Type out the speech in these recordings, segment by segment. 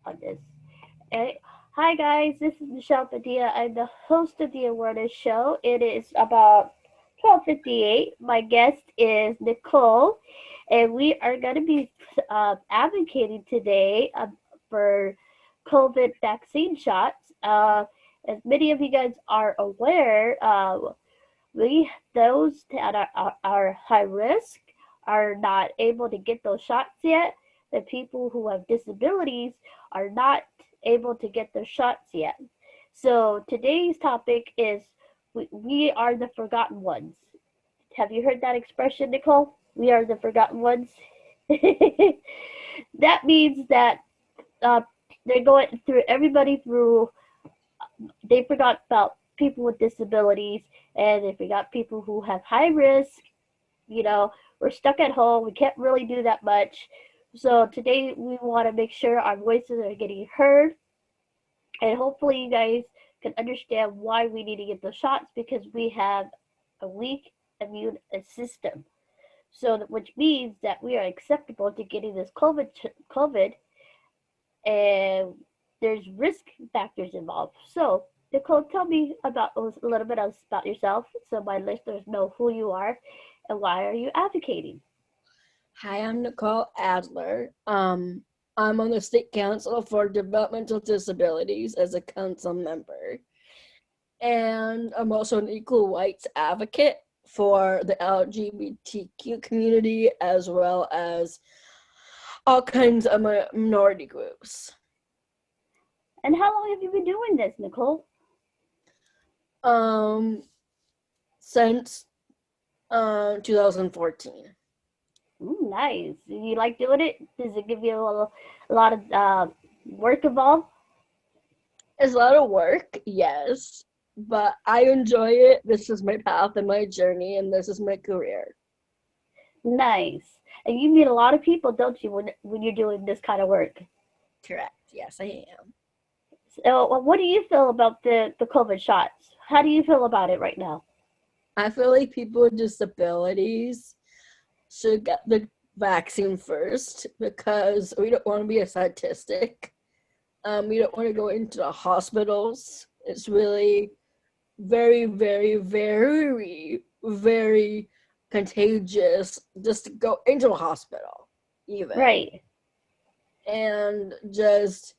on this. Hey, hi guys, this is Michelle Padilla. I'm the host of the awareness show. It is about 12:58. My guest is Nicole, and we are going to be advocating today for COVID vaccine shots. As many of you guys are aware, we those that are high risk are not able to get those shots yet. The people who have disabilities are not able to get their shots yet. So today's topic is we are the forgotten ones. Have you heard that expression, Nicole? We are the forgotten ones. That means that uh, they're going through everybody through. They forgot about people with disabilities, and they forgot people who have high risk. We're stuck at home. We can't really do that much. So today we want to make sure our voices are getting heard, and hopefully you guys can understand why we need to get those shots because we have a weak immune system. So which means that we are acceptable to getting this COVID, and there's risk factors involved. So Nicole, tell me about a little bit about yourself, so my listeners know who you are and why are you advocating. Hi, I'm Nicole Adler. I'm on the State Council for Developmental Disabilities as a council member. And I'm also an equal rights advocate for the LGBTQ community as well as all kinds of minority groups. And how long have you been doing this, Nicole? Um, since 2014. Ooh, nice. You like doing it? Does it give you a lot of work involved? It's a lot of work, yes, but I enjoy it. This is my path and my journey, and this is my career. Nice. And you meet a lot of people, don't you, when you're doing this kind of work? Correct. Yes, I am. So, what do you feel about the COVID shots? How do you feel about it right now? I feel like people with disabilities should get the vaccine first because we don't want to be a statistic. We don't want to go into the hospitals. It's really very, very, very, very contagious just to go into a hospital, even. Right. And just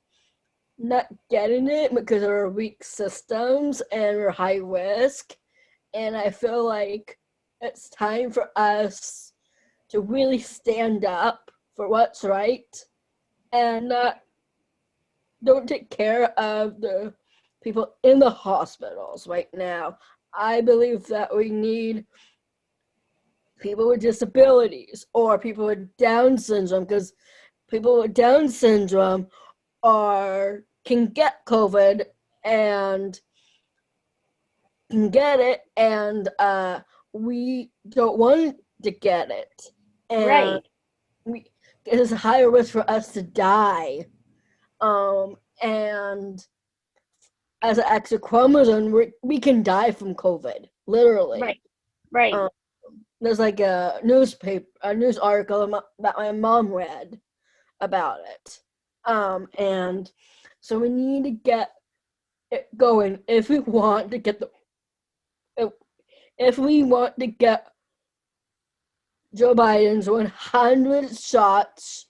not getting it because of our weak systems and we're high risk. And I feel like it's time for us to really stand up for what's right and not don't take care of the people in the hospitals right now. I believe that we need people with disabilities or people with Down syndrome because people with Down syndrome are can get COVID and can get it, and we don't want to get it, and Right. we it is a higher risk for us to die. And as an extra chromosome, we can die from COVID, literally. Right. Right. Um, there's like a news article that my mom read about it. And so we need to get it going if we want to get the if, if we want to get Joe Biden's 100 shots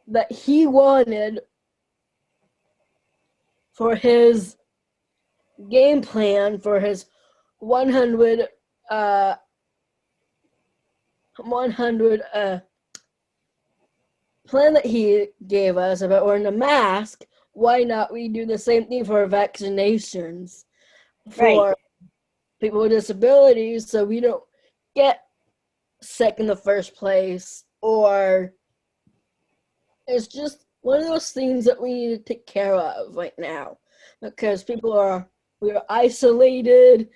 that he wanted for his game plan for his 100 uh 100 plan that he gave us about wearing a mask. Why not we do the same thing for vaccinations Right. for people with disabilities so we don't get sick in the first place, or it's just one of those things that we need to take care of right now because we are isolated.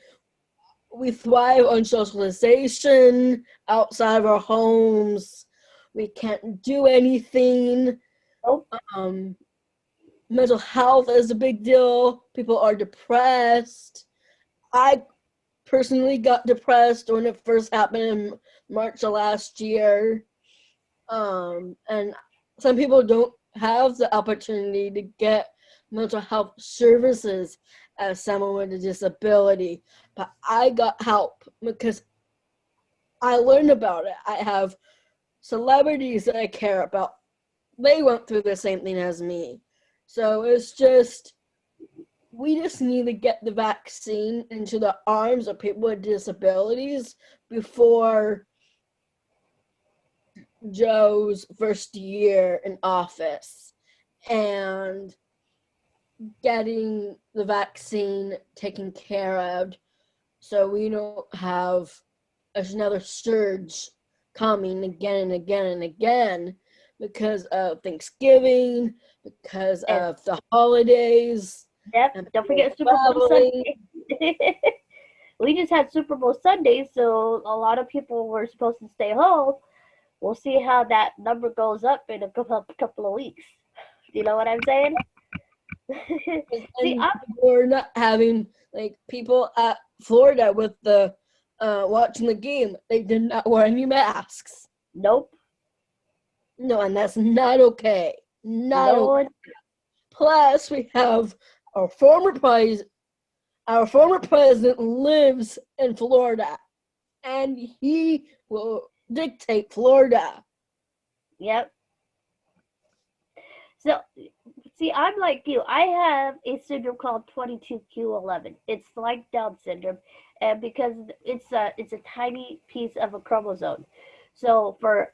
We thrive on socialization outside of our homes. We can't do anything. Oh, Um, Mental health is a big deal. People are depressed. I personally got depressed when it first happened in March of last year. And some people don't have the opportunity to get mental health services as someone with a disability, but I got help because I learned about it. I have celebrities that I care about. They went through the same thing as me. So it's just, we just need to get the vaccine into the arms of people with disabilities before Joe's first year in office, and getting the vaccine taken care of so we don't have another surge coming again and again and again because of Thanksgiving, because And of the holidays, yep, and don't people forget Super Bowl traveling. Sunday. We just had Super Bowl Sunday, so a lot of people were supposed to stay home. We'll see how that number goes up in a couple of weeks. You know what I'm saying? See, And we're not having like people at Florida with the watching the game. They did not wear any masks. nope, No, and that's not okay. Not no okay. one. Plus, we have our former president. Our former president lives in Florida, and he will dictate Florida. Yep. So, see, I'm like you. I have a syndrome called 22q11. It's like Down syndrome, and because it's a tiny piece of a chromosome. So for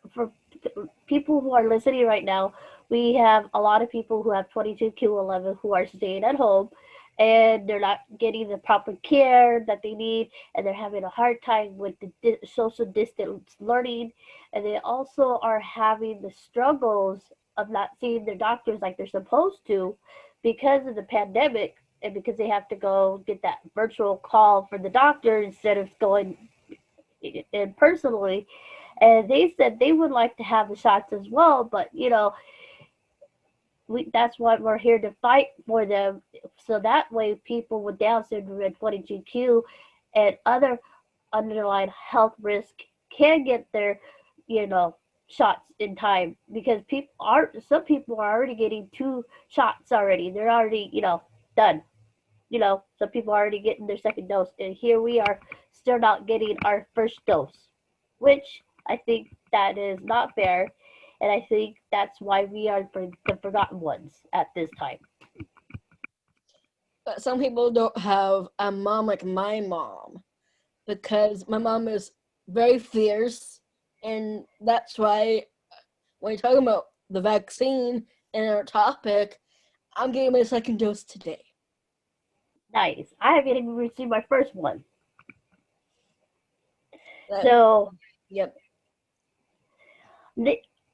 people who are listening right now, we have a lot of people who have 22q11 who are staying at home, and they're not getting the proper care that they need, and they're having a hard time with the social distance learning, and they also are having the struggles of not seeing their doctors like they're supposed to because of the pandemic, and because they have to go get that virtual call for the doctor instead of going in personally. And they said they would like to have the shots as well, but that's what we're here to fight for them, so that way people with Down syndrome and 22q and other underlying health risk can get their you know shots in time, because some people are already getting 2 shots already. They're already done. Some people are already getting their second dose, and here we are still not getting our first dose, which I think that is not fair, and I think that's why we are the forgotten ones at this time. But some people don't have a mom like my mom because my mom is very fierce, and that's why when you're talking about the vaccine and our topic, I'm getting my second dose today. Nice. I haven't even received my first one. That, So yep.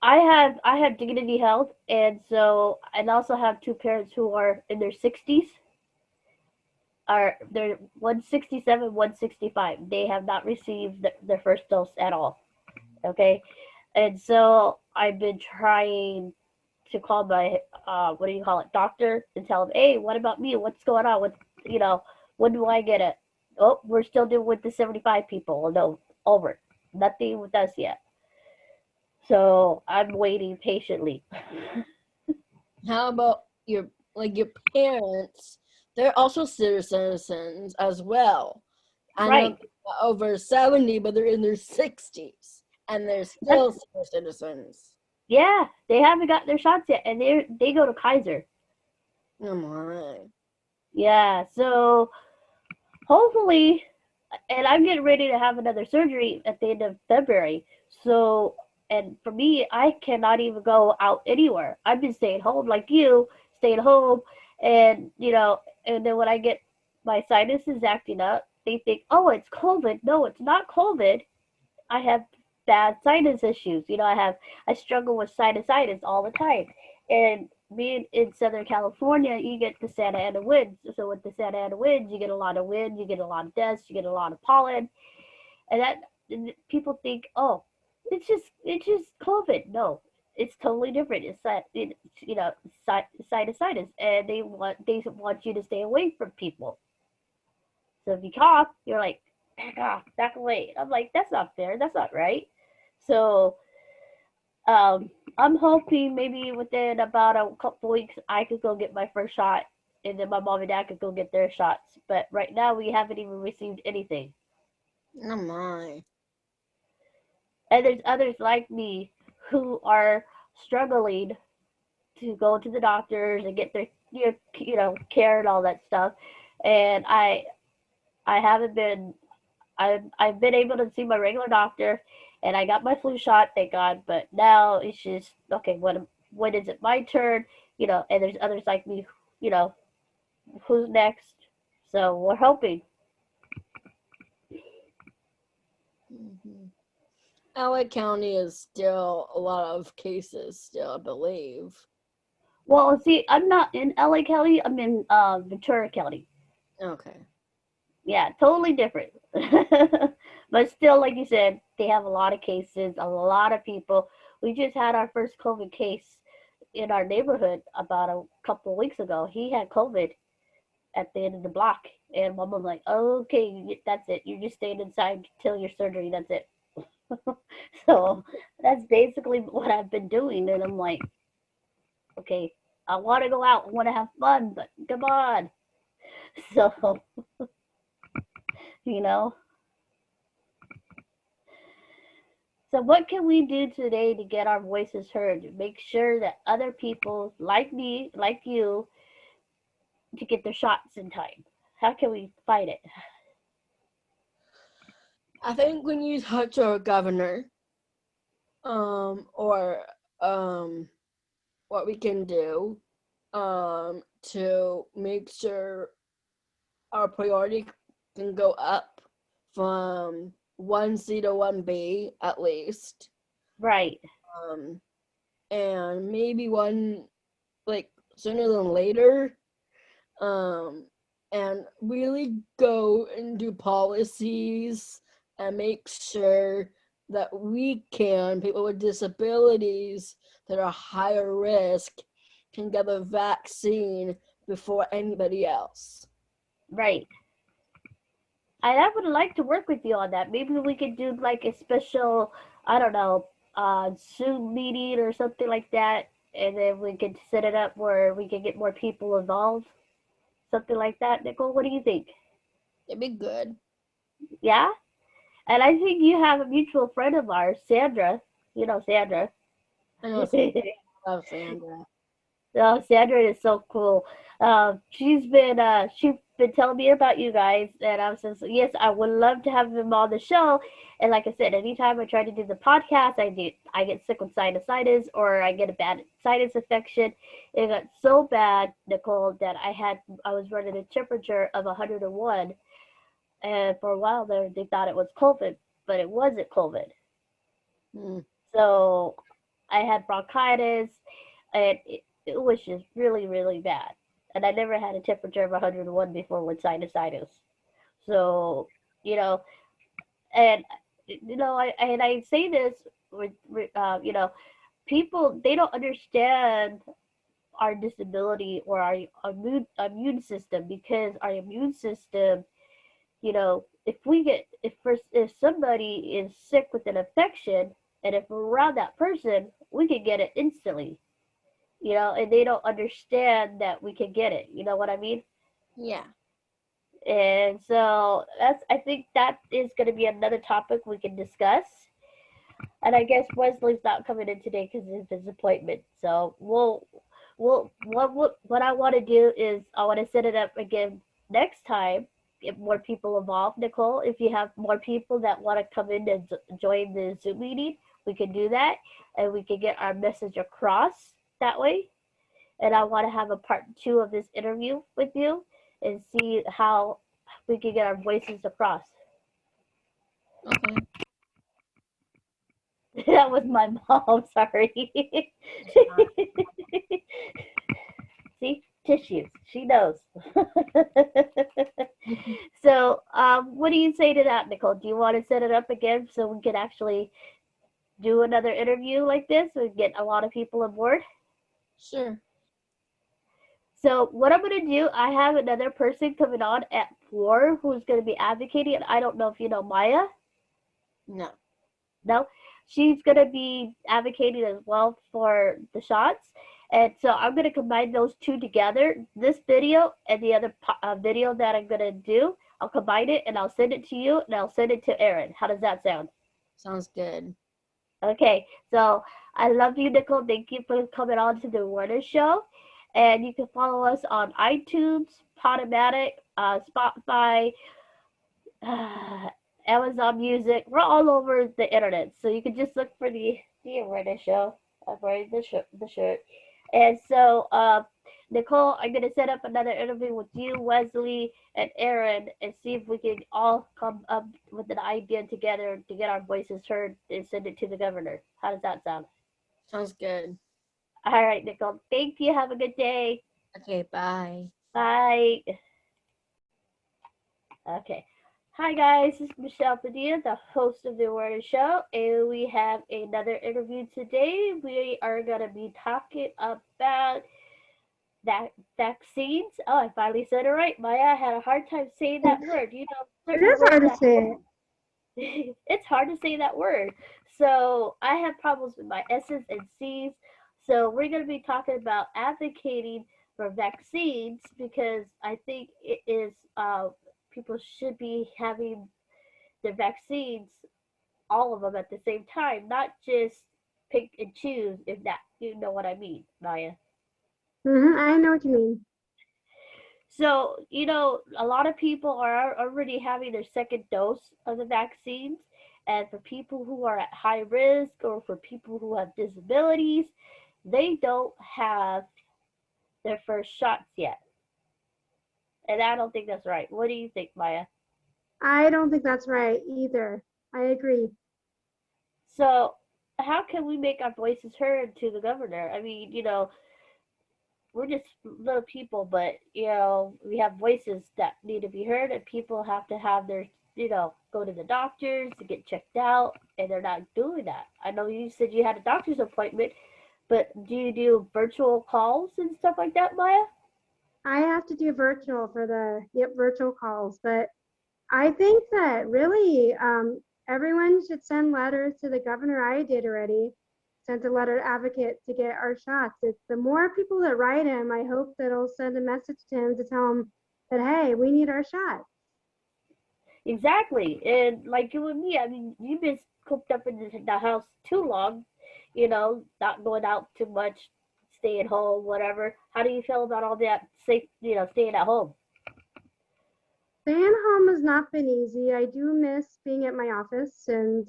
I have Dignity Health, and also have two parents who are in their 60s. They're 167, 165. They have not received their first dose at all. Okay, and so I've been trying to call my what do you call it, doctor, and tell him, hey, what about me? What's going on? You know, when do I get it? Oh, we're still doing with the 75 people. No, over. Nothing with us yet. So I'm waiting patiently. How about your parents? They're also citizens as well. I know Right. they're over 70, but they're in their 60s, and they're That's, still senior citizens. yeah, they haven't got their shots yet, and they go to Kaiser. Oh my. Yeah, so hopefully, and I'm getting ready to have another surgery at the end of February. So, and for me, I cannot even go out anywhere. I've been staying home like you, staying home, and and then when I get my sinuses acting up, they think, oh, it's COVID. No, it's not COVID. I have bad sinus issues. I struggle with sinusitis all the time. And being in Southern California, you get the Santa Ana winds. So with the Santa Ana winds, you get a lot of wind, you get a lot of dust, you get a lot of pollen, and that and people think, oh, it's just COVID. No, it's totally different. It's sinusitis, and they want you to stay away from people. So if you cough, you're like, back off, back away. I'm like, that's not fair. That's not right. So I'm hoping maybe within about a couple weeks I could go get my first shot, and then my mom and dad could go get their shots. But right now we haven't even received anything. Oh my. And there's others like me who are struggling to go to the doctors and get their care and all that stuff. And I haven't been I've been able to see my regular doctor, and I got my flu shot, thank God. But now it's just okay. When is it my turn? And there's others like me. You know, who's next? So we're hoping. Hmm. LA County is still a lot of cases still, I believe. Well, see, I'm not in LA County. I'm in Ventura County. Okay. Yeah, totally different. But still, like you said, they have a lot of cases, a lot of people. We just had our first COVID case in our neighborhood about a couple of weeks ago. He had COVID at the end of the block. And mom was like, oh, okay, that's it. You're just staying inside till your surgery. That's it. So that's basically what I've been doing. And I'm like, okay, I want to go out. I want to have fun, but come on. So, you know. So, what can we do today to get our voices heard? Make sure that other people like me, like you, to get their shots in time. How can we fight it? I think when you talk to our governor, or what we can do, to make sure our priority can go up from 1C to 1B at least. Right. Um, and maybe one like sooner than later. Um, and really go and do policies and make sure that we can, people with disabilities that are higher risk, can get the vaccine before anybody else. Right. I would like to work with you on that. Maybe we could do like a special, I don't know, Zoom meeting or something like that, and then we could set it up where we could get more people involved, something like that. Nicole, what do you think? It'd be good. Yeah, and I think you have a mutual friend of ours, Sandra. You know Sandra. I know Sandra. I love Sandra. Oh, Sandra is so cool. She's been telling me about you guys, and I was just yes, I would love to have him on the show. And like I said, anytime I try to do the podcast, I get sick with sinusitis or I get a bad sinus infection. It got so bad, Nicole, that I was running a temperature of 101, and for a while there they thought it was COVID, but it wasn't COVID. Hmm. So I had bronchitis, and it was just really, really bad. And I never had a temperature of 101 before with sinusitis. So, you know, and I say this with people, they don't understand our disability or our immune system, because our immune system, if somebody is sick with an infection, and if we're around that person, we can get it instantly. And they don't understand that we can get it. You know what I mean? Yeah. And so I think that is going to be another topic we can discuss. And I guess Wesley's not coming in today because of his appointment. So what I want to do is I want to set it up again next time. Get more people involved, Nicole. If you have more people that want to come in and join the Zoom meeting, we can do that, and we can get our message across that way. And I want to have a part two of this interview with you and see how we can get our voices across. Okay. That was my mom. Sorry. See, tissues. She knows. So, what do you say to that, Nicole? Do you want to set it up again so we can actually do another interview like this and get a lot of people on board? Sure. So what I'm going to do, I have another person coming on at 4 who's going to be advocating. I don't know if you know Maya. No. No? she's going to be advocating as well for the shots. And so I'm going to combine those two together, this video and the other video that I'm going to do. I'll combine it and I'll send it to you and I'll send it to Aaron. How does that sound? Sounds good. Okay, so I love you, Nicole. Thank you for coming on to the Warner Show. And you can follow us on iTunes, Podomatic, Spotify, uh, Amazon Music. We're all over the internet. So you can just look for the Warner Show. I'm wearing the shirt. And so, Nicole, I'm going to set up another interview with you, Wesley, and Aaron and see if we can all come up with an idea together to get our voices heard and send it to the governor. How does that sound? Sounds good. All right, Nicole. Thank you. Have a good day. Okay, bye. Bye. Okay. Hi, guys. This is Michelle Padilla, the host of The Warner Show, and we have another interview today. We are going to be talking about vaccines. Oh, I finally said it right. Maya, I had a hard time saying that word. You know, It is hard to say it. It's hard to say that word. So I have problems with my S's and C's. So we're going to be talking about advocating for vaccines because I think it is people should be having the vaccines, all of them at the same time, not just pick and choose. If that, you know what I mean, Maya. I know what you mean. So, you know, a lot of people are already having their second dose of the vaccines. And for people who are at high risk or for people who have disabilities, they don't have their first shots yet. And I don't think that's right. What do you think, Maya? I don't think that's right either. I agree. So, how can we make our voices heard to the governor? I mean, you know, we're just little people, but you know, we have voices that need to be heard, and people have to have their, you know, go to the doctors to get checked out, and they're not doing that. I know you said you had a doctor's appointment, but do you do virtual calls and stuff like that, Maya? I have to do virtual for virtual calls, but I think that really everyone should send letters to the governor. I did already. Sent a letter to advocate to get our shots. It's the more people that write him, I hope that he'll send a message to him to tell him that, hey, we need our shot. Exactly. And like you and me, I mean, you've been cooped up in the house too long, you know, not going out too much, staying home, whatever. How do you feel about all that safe, you know, staying at home? Staying home has not been easy. I do miss being at my office, and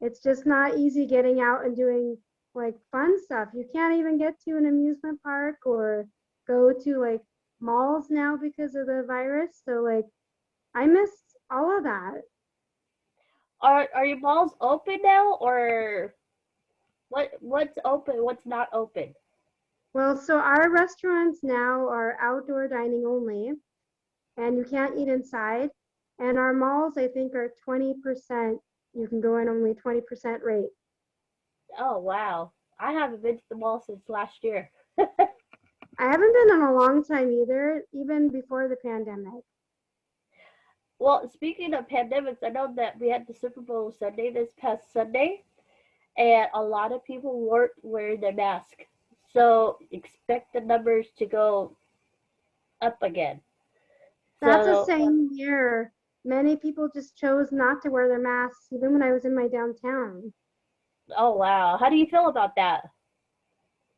it's just not easy getting out and doing like fun stuff. You can't even get to an amusement park or go to like malls now because of the virus. So like I miss all of that. Are your malls open now, or what's open, what's not open? Well, so our restaurants now are outdoor dining only, and you can't eat inside. And our malls, I think, are 20%. You can go in only 20% rate. Oh wow. I haven't been to the mall since last year. I haven't been in a long time either, even before the pandemic. Well, speaking of pandemics, I know that we had the Super Bowl Sunday this past Sunday, and a lot of people weren't wearing their mask. So expect the numbers to go up again. That's the So, same here. Many people just chose not to wear their masks, even when I was in my downtown. oh wow. How do you feel about that?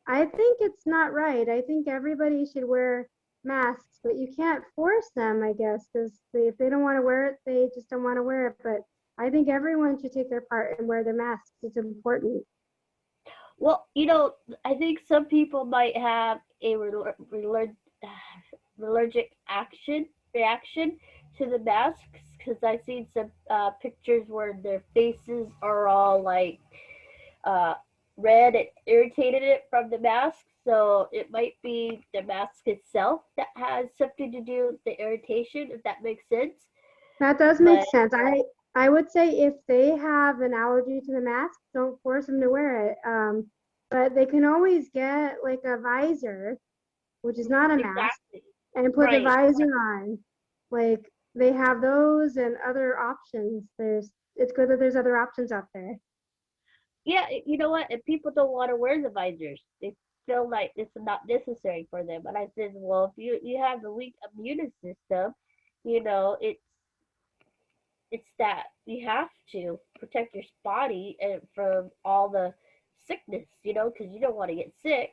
I think it's not right. I think everybody should wear masks, but you can't force them, I guess, because if they don't want to wear it, they just don't want to wear it. But I think everyone should take their part and wear their masks. It's important. Well, you know, I think some people might have a allergic reaction to the masks because I've seen some pictures where their faces are all like uh, red and irritated it from the mask. So it might be the mask itself that has something to do with the irritation, if that makes sense. That does make But sense. I would say if they have an allergy to the mask, don't force them to wear it. But they can always get like a visor, which is not a mask, exactly, and put the right. visor on. Like they have those and other options. It's good that there's other options out there. Yeah, you know what? And people don't want to wear the visors. They feel like it's not necessary for them. And I said, well, if you have a weak immune system, you know, it's that you have to protect your body and from all the sickness, you know, because you don't want to get sick.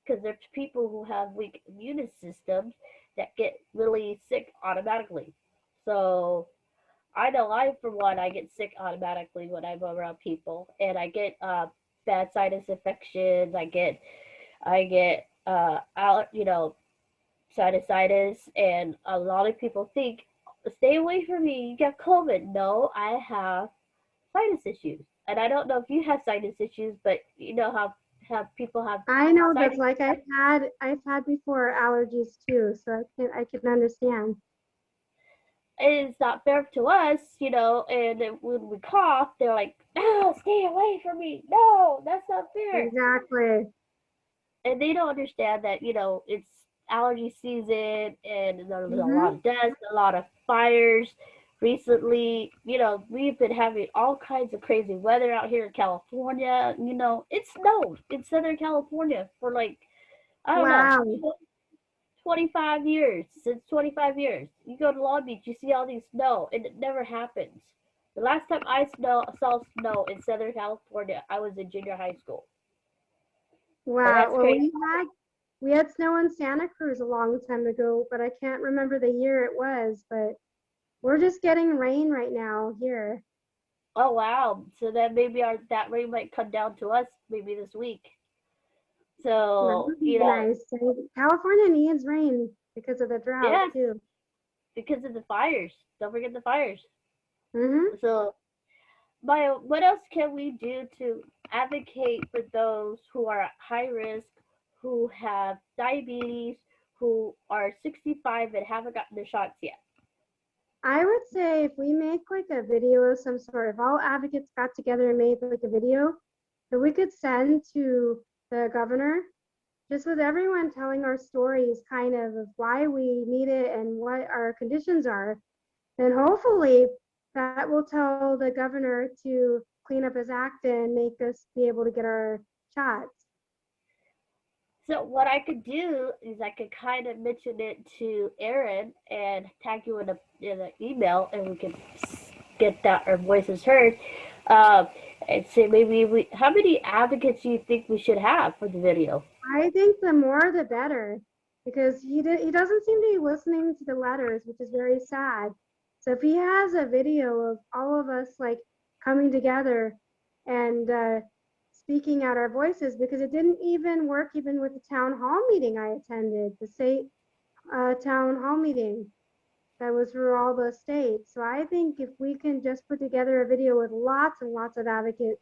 Because there's people who have weak immune systems that get really sick automatically. So I know I, for one, I get sick automatically when I'm around people, and I get bad sinus infections. I get you know, sinusitis, and a lot of people think, stay away from me, you got COVID. No, I have sinus issues, and I don't know if you have sinus issues, but you know how people have I know that's sinus. like I've had before allergies too, so I can understand. It's not fair to us, you know, and then when we cough, they're like, no, stay away from me. No, that's not fair. Exactly. And they don't understand that, you know, it's allergy season and there's a lot Mm-hmm. of dust, a lot of fires. Recently, you know, we've been having all kinds of crazy weather out here in California. You know, it snowed in Southern California for like, I don't know, Wow. 25 years, since 25 years. You go to Long Beach, you see all these snow, and it never happens. The last time I saw snow in Southern California, I was in junior high school. And Wow. that's Well, crazy. we had snow in Santa Cruz a long time ago, but I can't remember the year it was, but we're just getting rain right now here. Oh, wow. So then maybe that rain might come down to us maybe this week. That So, would you be know, nice. And California needs rain because of the drought yes, too. because of the fires. Don't forget the fires. Mm-hmm. So, Maya, what else can we do to advocate for those who are at high risk, who have diabetes, who are 65 and haven't gotten their shots yet? I would say if we make like a video of some sort, if all advocates got together and made like a video that we could send to the governor, just with everyone telling our stories kind of why we need it and what our conditions are, then hopefully that will tell the governor to clean up his act and make us be able to get our shots. So what I could do is I could kind of mention it to Aaron and tag you in an email, and we can get that our voices heard. Um, and say maybe we. How many advocates do you think we should have for the video? I think the more the better, because he doesn't seem to be listening to the letters, which is very sad. So if he has a video of all of us like coming together and speaking out our voices, because it didn't even work even with the town hall meeting I attended, the state town hall meeting that was for all the states. So I think if we can just put together a video with lots and lots of advocates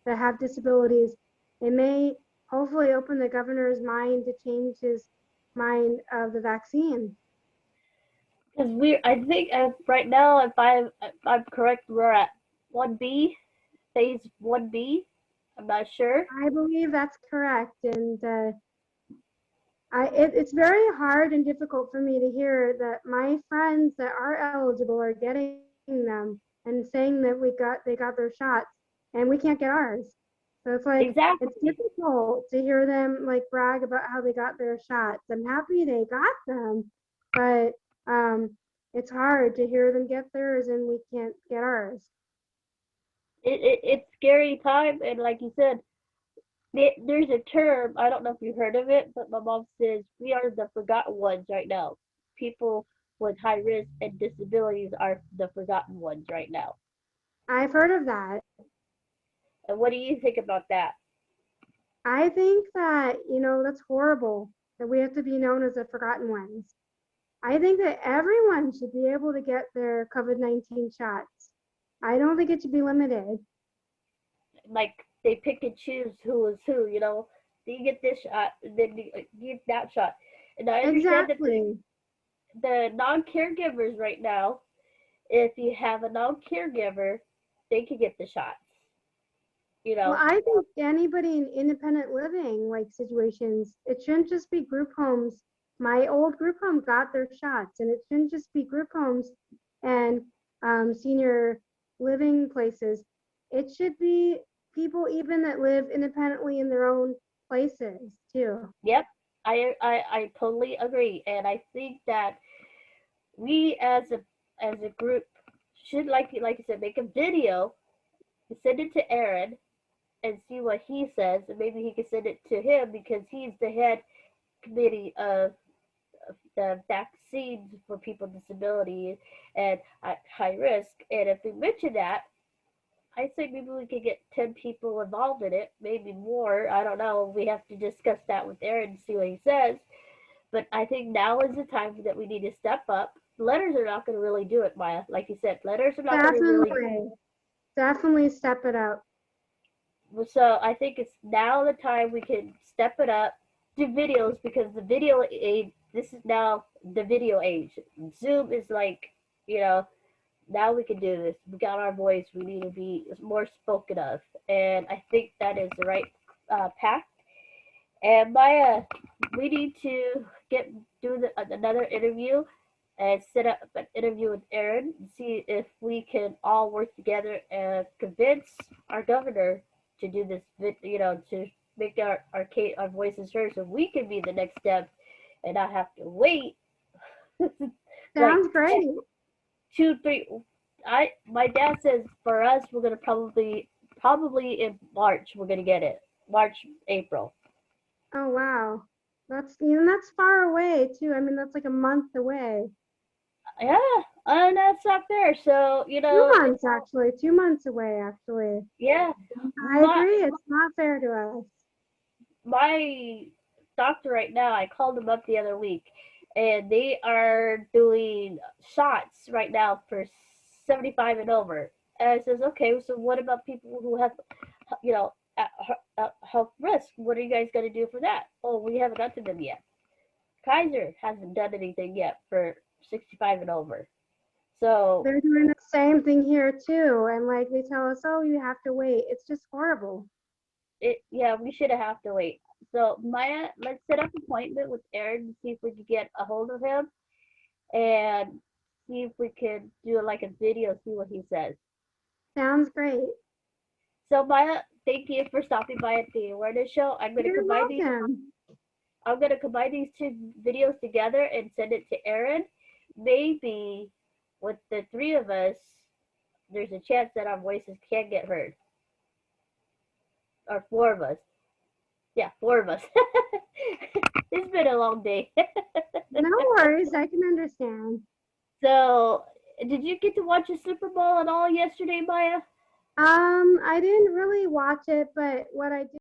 that have disabilities, it may hopefully open the governor's mind to change his mind of the vaccine. Because I think right now, if I'm correct, we're at 1B, phase 1B. I'm not sure. I believe that's correct. And it's very hard and difficult for me to hear that my friends that are eligible are getting them and saying that they got their shots and we can't get ours. So it's like it's Exactly. difficult to hear them like brag about how they got their shots. I'm happy they got them, but it's hard to hear them get theirs and we can't get ours. It's scary time, and like you said, there's a term, I don't know if you heard of it, but my mom says we are the forgotten ones right now. People with high risk and disabilities are the forgotten ones right now. I've heard of that. And what do you think about that? I think that, that's horrible that we have to be known as the forgotten ones. I think that everyone should be able to get their COVID-19 shots. I don't think it should be limited. Like they pick and choose who is who, you know? Do you get this shot? Then you get that shot. And I understand that Exactly. the non-caregivers right now, if you have a non-caregiver, they can get the shots. You Well, know, I think anybody in independent living like situations, it shouldn't just be group homes. My old group home got their shots, and it shouldn't just be group homes and senior living places. It should be people even that live independently in their own places too. Yep, I totally agree, and I think that we as a group should like I said make a video, send it to Aaron, and see what he says, and maybe he can send it to him because he's the head committee of the vaccines for people with disabilities and at high risk. And if we mention that, I say maybe we could get 10 people involved in it, maybe more. I don't know. We have to discuss that with Aaron and see what he says. But I think now is the time that we need to step up. Letters are not going to really do it, Maya. Like you said, letters are not going to really. Definitely step it up. So I think it's now the time we can step it up, do videos because the video age. This is now the video age. Zoom is like, you know, now we can do this. We got our voice. We need to be more spoken of, and I think that is the right path. And Maya, we need to another interview and set up an interview with Aaron and see if we can all work together and convince our governor to do this, to make our voices heard, so we can be the next step and not have to wait. Sounds great. 2, 3. My dad says for us we're gonna probably in March we're gonna get it. March, April. Oh wow. That's far away too. I mean that's like a month away. Yeah, and that's not fair. So 2 months actually. 2 months away actually. Yeah, I agree. It's not fair to us. my doctor right now, I called him up the other week, and they are doing shots right now for 75 and over. And I says, okay, so what about people who have, health risk? What are you guys going to do for that? Oh, we haven't got to them yet. Kaiser hasn't done anything yet for 65 and over. So they're doing the same thing here too. And like they tell us, oh, you have to wait. It's just horrible. we should have to wait. So Maya, let's set up an appointment with Aaron and see if we can get a hold of him and see if we could do like a video, see what he says. Sounds great. So Maya, thank you for stopping by at the awareness show. I'm gonna combine these 2 videos together and send it to Aaron. Maybe with the 3 of us, there's a chance that our voices can get heard. Or 4 of us. Yeah, 4 of us. It's been a long day. No worries, I can understand. So, did you get to watch the Super Bowl at all yesterday, Maya? I didn't really watch it, but what I did